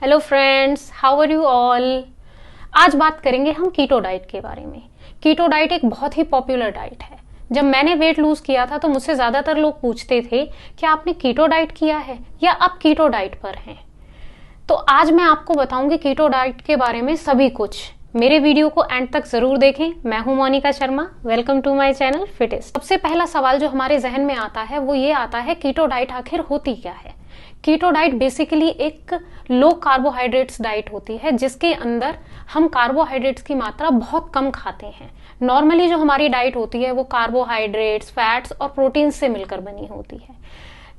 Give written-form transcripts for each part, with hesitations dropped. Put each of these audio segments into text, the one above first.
Hello friends, how are you all. आज बात करेंगे हम कीटो डाइट के बारे में। कीटो डाइट एक बहुत ही पॉपुलर डाइट है। जब मैंने वेट लूज किया था तो मुझसे ज्यादातर लोग पूछते थे कि आपने कीटो डाइट किया है या आप कीटो डाइट पर हैं। तो आज मैं आपको बताऊंगी कीटो डाइट के बारे में सभी कुछ। मेरे वीडियो को एंड तक जरूर देखें। मैं हूं Monika Sharma, welcome to my channel Fittest. सबसे पहला सवाल जो हमारे जहन में आता है वो ये आता है, कीटो डाइट आखिर होती क्या है। कीटो डाइट बेसिकली एक लो कार्बोहाइड्रेट्स डाइट होती है जिसके अंदर हम कार्बोहाइड्रेट्स की मात्रा बहुत कम खाते हैं। नॉर्मली जो हमारी डाइट होती है वो कार्बोहाइड्रेट्स, फैट्स और प्रोटीन से मिलकर बनी होती है,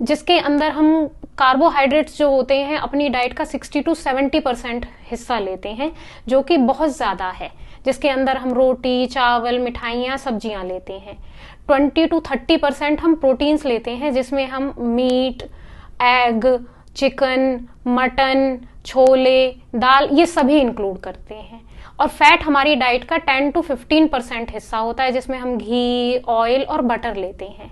जिसके अंदर हम कार्बोहाइड्रेट्स जो होते हैं अपनी डाइट का 60 to 70% हिस्सा लेते हैं, जो कि बहुत ज्यादा है। जिसके अंदर हम रोटी, चावल, मिठाइयाँ, सब्जियां लेते हैं। 20 to 30% हम प्रोटीन्स लेते हैं, जिसमें हम मीट, एग, चिकन, मटन, छोले, दाल, ये सभी इंक्लूड करते हैं। और फैट हमारी डाइट का 10 to 15% हिस्सा होता है, जिसमें हम घी, ऑयल और बटर लेते हैं।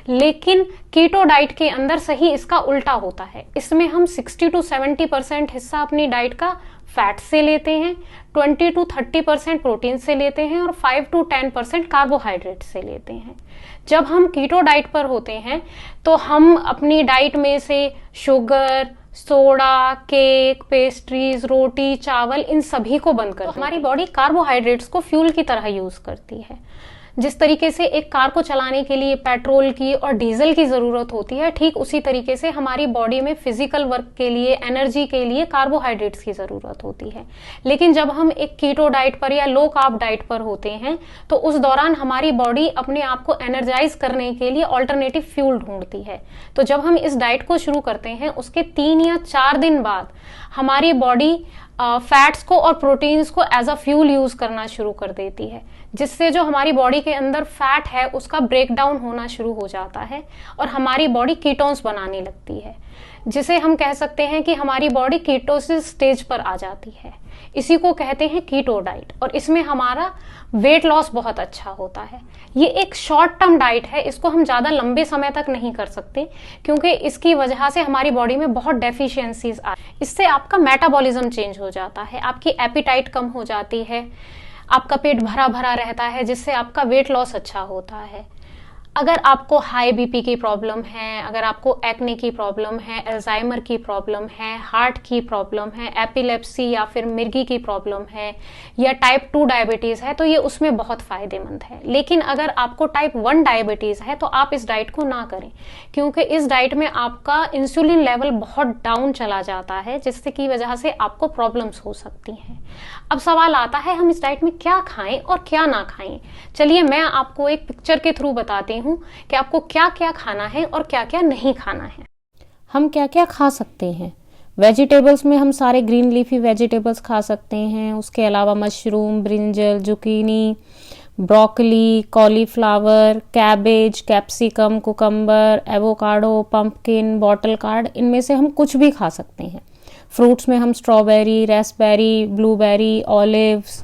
लेकिन कीटो डाइट के अंदर सही इसका उल्टा होता है। इसमें हम 60 to 70% हिस्सा अपनी डाइट का फैट से लेते हैं, 20 to 30% प्रोटीन से लेते हैं और 5 to 10% कार्बोहाइड्रेट से लेते हैं। जब हम कीटो डाइट पर होते हैं तो हम अपनी डाइट में से शुगर, सोडा, केक, पेस्ट्रीज, रोटी, चावल, इन सभी को बंद कर हमारी बॉडी कार्बोहाइड्रेट्स को फ्यूल की तरह यूज करती है। जिस तरीके से एक कार को चलाने के लिए पेट्रोल की और डीजल की जरूरत होती है, ठीक उसी तरीके से हमारी बॉडी में फिजिकल वर्क के लिए, एनर्जी के लिए कार्बोहाइड्रेट्स की जरूरत होती है। लेकिन जब हम एक कीटो डाइट पर या लो कार्ब डाइट पर होते हैं तो उस दौरान हमारी बॉडी अपने आप को एनर्जाइज करने के लिए ऑल्टरनेटिव फ्यूल ढूंढती है। तो जब हम इस डाइट को शुरू करते हैं उसके 3 या 4 दिन बाद हमारी बॉडी फैट्स को और प्रोटीन्स को एज अ फ्यूल यूज करना शुरू कर देती है, जिससे जो हमारी बॉडी के अंदर फैट है उसका ब्रेक डाउन होना शुरू हो जाता है और हमारी बॉडी कीटोन्स बनाने लगती है, जिसे हम कह सकते हैं कि हमारी बॉडी कीटोसिस स्टेज पर आ जाती है। इसी को कहते हैं कीटो डाइट। और इसमें हमारा वेट लॉस बहुत अच्छा होता है। ये एक शॉर्ट टर्म डाइट है, इसको हम ज्यादा लंबे समय तक नहीं कर सकते क्योंकि इसकी वजह से हमारी बॉडी में बहुत डेफिशिएंसीज आ, इससे आपका मेटाबॉलिज्म चेंज हो जाता है, आपकी एपिटाइट कम हो जाती है, आपका पेट भरा भरा रहता है, जिससे आपका वेट लॉस अच्छा होता है। अगर आपको हाई बीपी की प्रॉब्लम है, अगर आपको एक्ने की प्रॉब्लम है, अल्जाइमर की प्रॉब्लम है, हार्ट की प्रॉब्लम है, एपिलेप्सी या फिर मिर्गी की प्रॉब्लम है या टाइप 2 डायबिटीज है, तो ये उसमें बहुत फायदेमंद है। लेकिन अगर आपको टाइप 1 डायबिटीज है तो आप इस डाइट को ना करें, क्योंकि इस डाइट में आपका इंसुलिन लेवल बहुत डाउन चला जाता है, जिससे की वजह से आपको प्रॉब्लम्स हो सकती हैं। अब सवाल आता है हम इस डाइट में क्या खाएं और क्या ना खाएं। चलिए मैं आपको एक पिक्चर के थ्रू बताती हूँ कि आपको क्या क्या खाना है और क्या क्या नहीं खाना है। हम क्या क्या खा सकते हैं। वेजिटेबल्स में हम सारे ग्रीन लीफी वेजिटेबल्स खा सकते हैं। उसके अलावा mushroom, brinjal, zucchini, broccoli, cauliflower, cabbage, capsicum, cucumber, avocado, pumpkin, bottle card, इनमें से हम कुछ भी खा सकते हैं। फ्रूट्स में हम strawberry, Raspberry, blueberry, olives,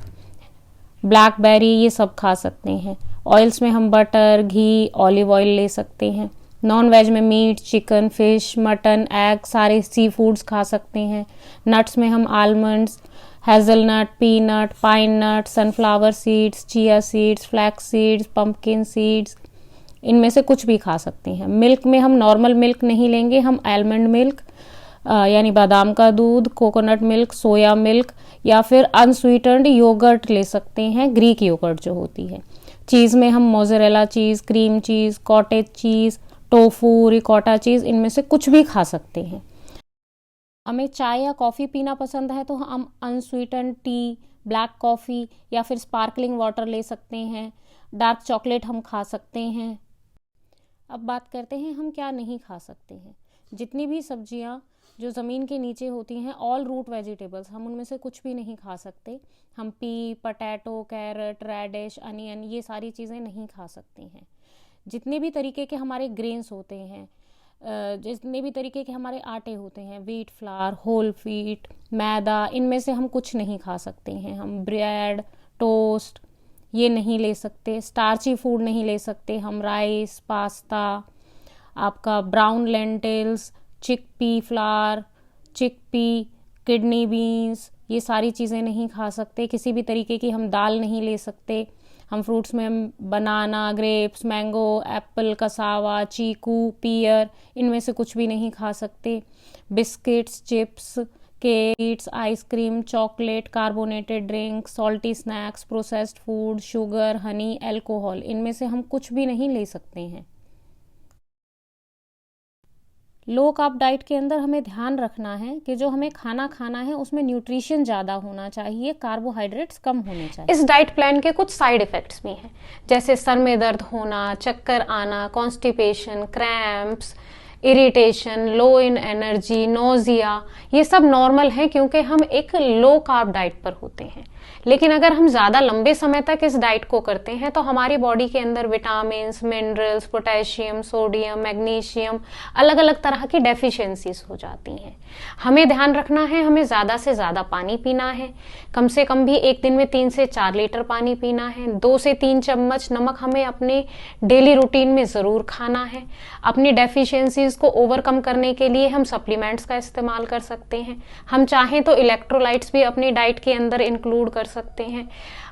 blackberry, ये सब खा सकते हैं। ऑयल्स में हम बटर, घी, ऑलिव ऑयल ले सकते हैं। नॉन वेज में meat, chicken, fish, mutton, egg, सारे सी फूड्स खा सकते हैं। नट्स में हम almonds, hazelnut, peanut, pine nut, sunflower seeds, chia seeds, flax seeds, pumpkin seeds, इनमें से कुछ भी खा सकते हैं। मिल्क में हम नॉर्मल मिल्क नहीं लेंगे, हम आलमंड मिल्क यानी बादाम का दूध, कोकोनट मिल्क, सोया मिल्क या फिर अनस्वीटेंड योगर्ट ले सकते हैं, ग्रीक योगर्ट जो होती है। चीज़ में हम mozzarella cheese, cream cheese, cottage cheese, tofu, ricotta cheese, इनमें से कुछ भी खा सकते हैं। हमें चाय या कॉफ़ी पीना पसंद है तो हम अनस्वीटेंड टी, ब्लैक कॉफ़ी या फिर स्पार्कलिंग वाटर ले सकते हैं। डार्क चॉकलेट हम खा सकते हैं। अब बात करते हैं हम क्या नहीं खा सकते हैं। जितनी भी सब्जियां जो ज़मीन के नीचे होती हैं, ऑल रूट वेजिटेबल्स, हम उनमें से कुछ भी नहीं खा सकते। हम pea, potato, carrot, radish, onion, ये सारी चीज़ें नहीं खा सकते हैं। जितने भी तरीके के हमारे ग्रेन्स होते हैं, जितने भी तरीके के हमारे आटे होते हैं, व्हीट फ्लावर, होल व्हीट, मैदा, इनमें से हम कुछ नहीं खा सकते हैं। हम ब्रेड, टोस्ट, ये नहीं ले सकते। स्टार्ची फूड नहीं ले सकते हम। राइस, पास्ता, आपका brown lentils, chickpea flower, chickpea, kidney beans, ये सारी चीज़ें नहीं खा सकते। किसी भी तरीके की हम दाल नहीं ले सकते। हम फ्रूट्स में हम बनाना, ग्रेप्स, मैंगो, एप्पल, कसावा, चीकू, पियर, इनमें से कुछ भी नहीं खा सकते। Biscuits, chips, cakes, ice cream, chocolate, carbonated drink, salty snacks, processed food, sugar, Honey, alcohol, इनमें से हम कुछ भी नहीं ले सकते हैं। लो कार्ब डाइट के अंदर हमें ध्यान रखना है कि जो हमें खाना खाना है उसमें न्यूट्रिशन ज़्यादा होना चाहिए, कार्बोहाइड्रेट्स कम होने चाहिए। इस डाइट प्लान के कुछ साइड इफेक्ट्स भी हैं, जैसे सर में दर्द होना, चक्कर आना, कॉन्स्टिपेशन, क्रैम्प्स, इरिटेशन, लो इन एनर्जी, नोजिया, ये सब नॉर्मल है क्योंकि हम एक लो कार्ब डाइट पर होते हैं। लेकिन अगर हम ज़्यादा लंबे समय तक इस डाइट को करते हैं तो हमारी बॉडी के अंदर vitamin, minerals, potassium, sodium, magnesium, अलग अलग तरह की डेफिशिएंसीज हो जाती हैं। हमें ध्यान रखना है, हमें ज़्यादा से ज़्यादा पानी पीना है, कम से कम भी एक दिन में 3 से 4 लीटर पानी पीना है। 2 से 3 चम्मच नमक हमें अपने डेली रूटीन में ज़रूर खाना है। अपनी डेफिशिएंसीज को ओवरकम करने के लिए हम सप्लीमेंट्स का इस्तेमाल कर सकते हैं। हम चाहें तो इलेक्ट्रोलाइट्स भी अपनी डाइट के अंदर इंक्लूड कर सकते हैं।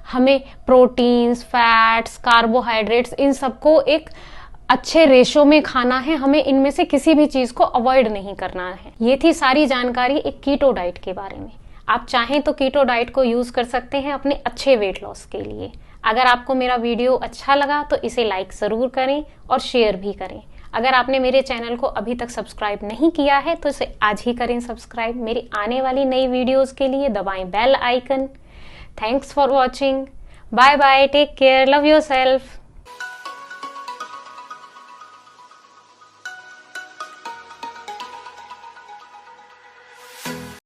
हमें प्रोटीन्स, फैट्स, कार्बोहाइड्रेट्स, इन सबको एक अच्छे रेशो में खाना है। हमें इनमें से किसी भी चीज को अवॉइड नहीं करना है। ये थी सारी जानकारी एक कीटो डाइट के बारे में। आप चाहें तो कीटो डाइट को यूज कर सकते हैं अपने अच्छे वेट लॉस के लिए। अगर आपको मेरा वीडियो अच्छा लगा तो इसे लाइक जरूर करें और शेयर भी करें। अगर आपने मेरे चैनल को अभी तक सब्सक्राइब नहीं किया है तो इसे आज ही करें सब्सक्राइब। मेरी आने वाली नई वीडियोस के लिए दबाएं bell icon. Thanks for watching. Bye bye, take care, love yourself.